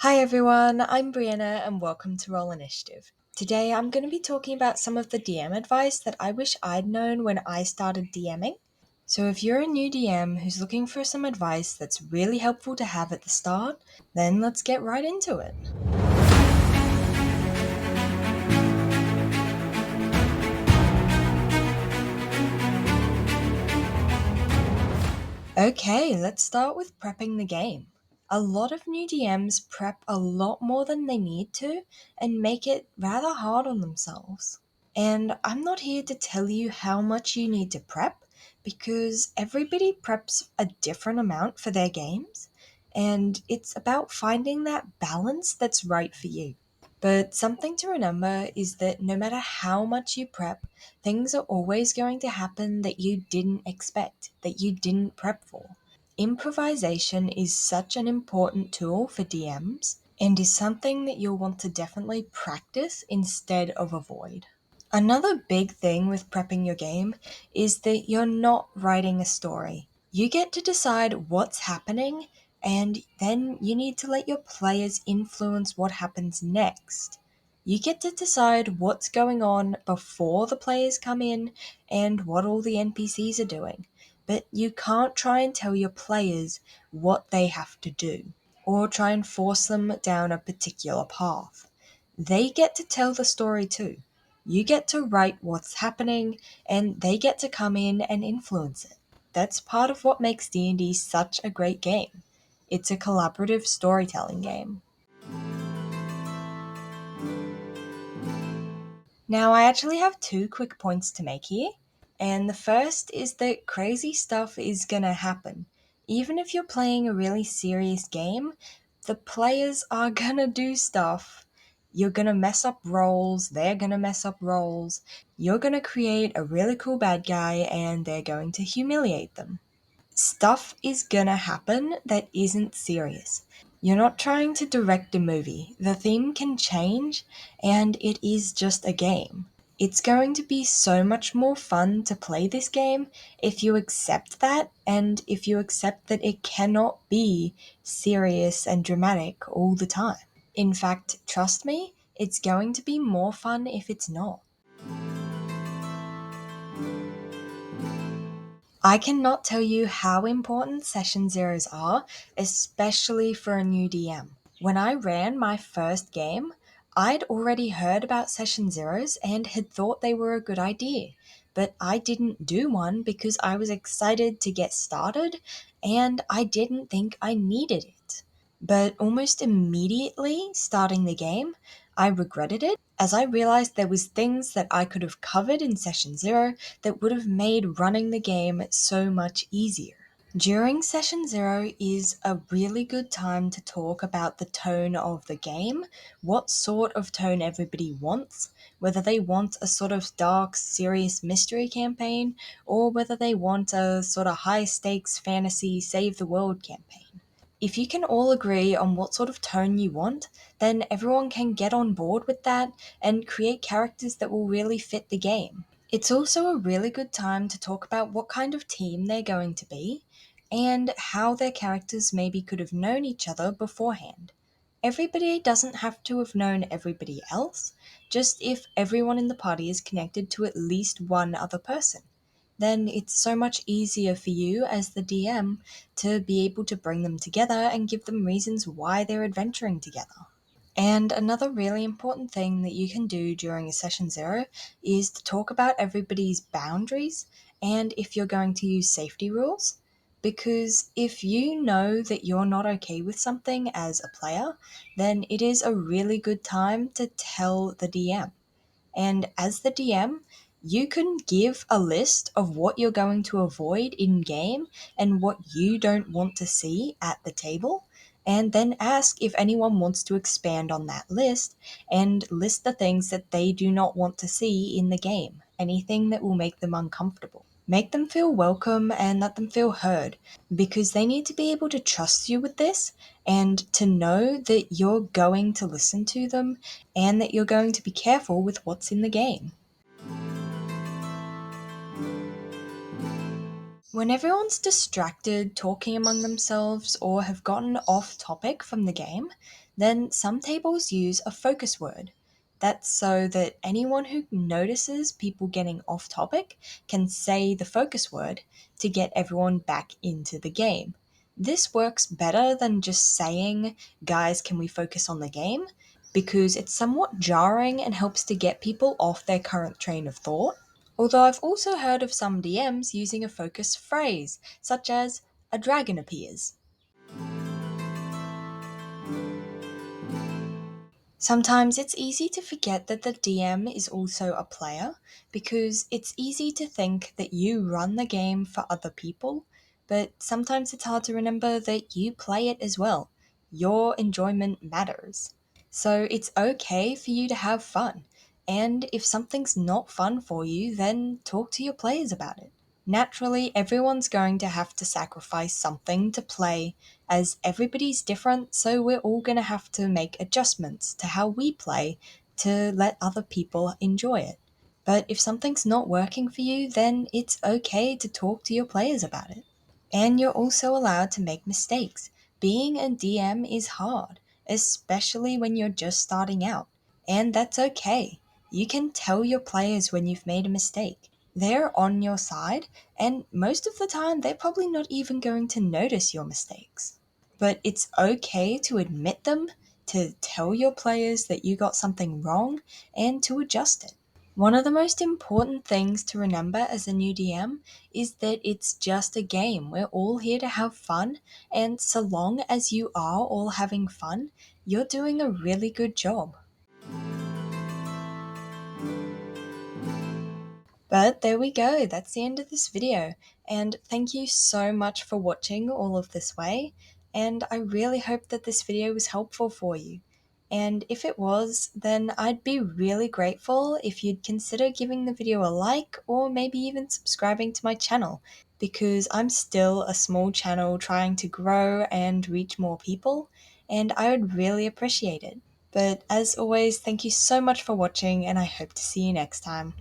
Hi everyone, I'm Brianna and welcome to Roll Initiative. Today I'm going to be talking about some of the DM advice that I wish I'd known when I started DMing. So if you're a new DM who's looking for some advice that's really helpful to have at the start, then let's get right into it. Okay, let's start with prepping the game. A lot of new DMs prep a lot more than they need to and make it rather hard on themselves. And I'm not here to tell you how much you need to prep because everybody preps a different amount for their games, and it's about finding that balance that's right for you. But something to remember is that no matter how much you prep, things are always going to happen that you didn't expect, that you didn't prep for. Improvisation is such an important tool for DMs and is something that you'll want to definitely practice instead of avoid. Another big thing with prepping your game is that you're not writing a story. You get to decide what's happening, and then you need to let your players influence what happens next. You get to decide what's going on before the players come in and what all the NPCs are doing, but you can't try and tell your players what they have to do or try and force them down a particular path. They get to tell the story too. You get to write what's happening and they get to come in and influence it. That's part of what makes D&D such a great game. It's a collaborative storytelling game. Now, I actually have two quick points to make here. And the first is that crazy stuff is gonna happen. Even if you're playing a really serious game, the players are gonna do stuff. You're gonna mess up rolls, they're gonna mess up rolls. You're gonna create a really cool bad guy and they're going to humiliate them. Stuff is gonna happen that isn't serious. You're not trying to direct a movie. The theme can change, and it is just a game. It's going to be so much more fun to play this game if you accept that, and if you accept that it cannot be serious and dramatic all the time. In fact, trust me, it's going to be more fun if it's not. I cannot tell you how important session zeros are, especially for a new DM. When I ran my first game, I'd already heard about session zeros and had thought they were a good idea, but I didn't do one because I was excited to get started and I didn't think I needed it. But almost immediately starting the game, I regretted it as I realized there was things that I could have covered in session 0 that would have made running the game so much easier. During session 0 is a really good time to talk about the tone of the game, what sort of tone everybody wants, whether they want a sort of dark, serious mystery campaign, or whether they want a sort of high stakes fantasy save the world campaign. If you can all agree on what sort of tone you want, then everyone can get on board with that and create characters that will really fit the game. It's also a really good time to talk about what kind of team they're going to be and how their characters maybe could have known each other beforehand. Everybody doesn't have to have known everybody else, just if everyone in the party is connected to at least one other person. Then it's so much easier for you as the DM to be able to bring them together and give them reasons why they're adventuring together. And another really important thing that you can do during a session 0 is to talk about everybody's boundaries and if you're going to use safety rules. Because if you know that you're not okay with something as a player, then it is a really good time to tell the DM. And as the DM, you can give a list of what you're going to avoid in game and what you don't want to see at the table, and then ask if anyone wants to expand on that list and list the things that they do not want to see in the game, anything that will make them uncomfortable. Make them feel welcome and let them feel heard because they need to be able to trust you with this and to know that you're going to listen to them and that you're going to be careful with what's in the game. When everyone's distracted, talking among themselves, or have gotten off topic from the game, then some tables use a focus word. That's so that anyone who notices people getting off topic can say the focus word to get everyone back into the game. This works better than just saying, "Guys, can we focus on the game?" because it's somewhat jarring and helps to get people off their current train of thought. Although I've also heard of some DMs using a focus phrase, such as, "A dragon appears." Sometimes it's easy to forget that the DM is also a player because it's easy to think that you run the game for other people, but sometimes it's hard to remember that you play it as well. Your enjoyment matters. So it's okay for you to have fun. And if something's not fun for you, then talk to your players about it. Naturally, everyone's going to have to sacrifice something to play, as everybody's different, so we're all going to have to make adjustments to how we play to let other people enjoy it. But if something's not working for you, then it's okay to talk to your players about it. And you're also allowed to make mistakes. Being a DM is hard, especially when you're just starting out. And that's okay. You can tell your players when you've made a mistake. They're on your side, and most of the time, they're probably not even going to notice your mistakes. But it's okay to admit them, to tell your players that you got something wrong, and to adjust it. One of the most important things to remember as a new DM is that it's just a game. We're all here to have fun, and so long as you are all having fun, you're doing a really good job. But there we go, that's the end of this video, and thank you so much for watching all of this way, and I really hope that this video was helpful for you. And if it was, then I'd be really grateful if you'd consider giving the video a like or maybe even subscribing to my channel, because I'm still a small channel trying to grow and reach more people, and I would really appreciate it. But as always, thank you so much for watching, and I hope to see you next time.